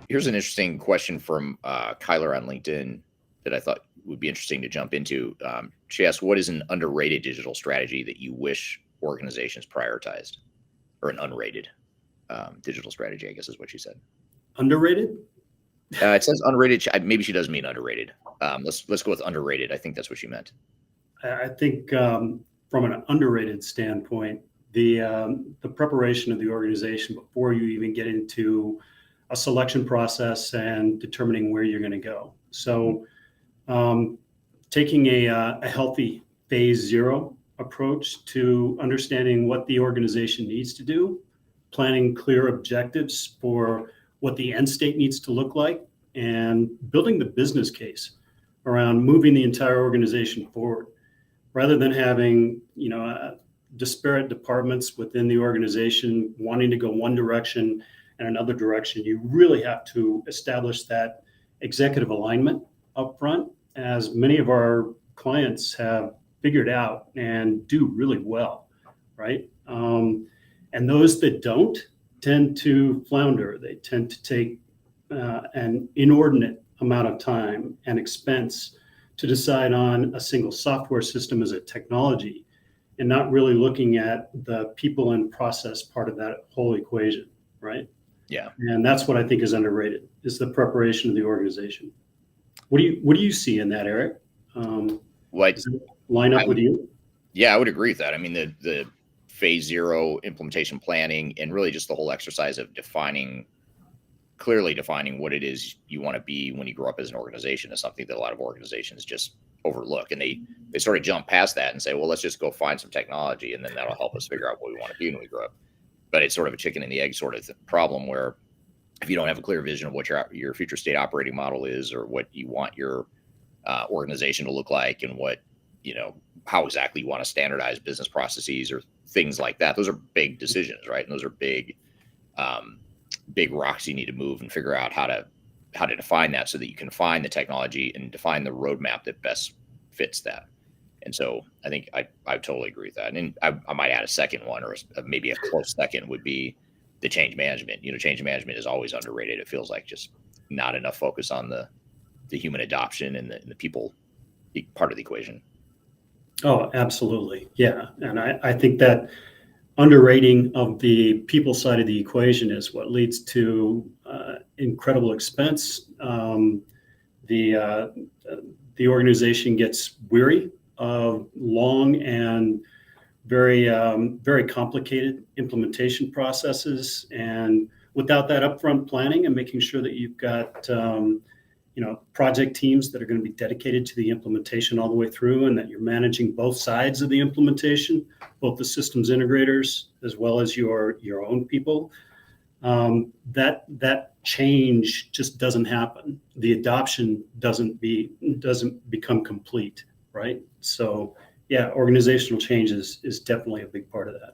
Here's an interesting question from Kyler on LinkedIn that I thought would be interesting to jump into. She asked, what is an underrated digital strategy that you wish organizations prioritized? Or an unrated digital strategy, I guess is what she said. Underrated? It says unrated. Maybe she does mean underrated. Let's go with underrated. I think that's what she meant. I think from an underrated standpoint, the preparation of the organization before you even get into a selection process and determining where you're going to go. So taking a healthy phase zero approach to understanding what the organization needs to do, planning clear objectives for what the end state needs to look like, and building the business case around moving the entire organization forward, rather than having disparate departments within the organization wanting to go one direction and another direction. You really have to establish that executive alignment up front, as many of our clients have figured out and do really well, right? And those that don't tend to flounder. They tend to take an inordinate amount of time and expense to decide on a single software system as a technology, and not really looking at the people and process part of that whole equation, right? Yeah. And that's what I think is underrated, is the preparation of the organization. What do you see in that, Eric? Does it line up with you? Yeah, I would agree with that. I mean, the phase zero implementation planning, and really just the whole exercise of clearly defining what it is you want to be when you grow up as an organization is something that a lot of organizations just overlook. And they sort of jump past that and say, well, let's just go find some technology and then that'll help us figure out what we want to be when we grow up. But it's sort of a chicken and the egg sort of problem, where if you don't have a clear vision of what your future state operating model is, or what you want your organization to look like, and what, how exactly you want to standardize business processes or things like that, those are big decisions, right? And those are big rocks you need to move and figure out how to define that, so that you can find the technology and define the roadmap that best fits that. And so I think I totally agree with that. And I might add a second one, or maybe a close second, would be the change management. Change management is always underrated. It feels like just not enough focus on the human adoption and the people part of the equation. Oh, absolutely. Yeah. And I think that underrating of the people side of the equation is what leads to incredible expense. The organization gets weary of long and very, very complicated implementation processes. And without that upfront planning and making sure that you've got project teams that are going to be dedicated to the implementation all the way through, and that you're managing both sides of the implementation, both the systems integrators as well as your own people, that change just doesn't happen. The adoption doesn't become complete, right? So yeah, organizational change is definitely a big part of that.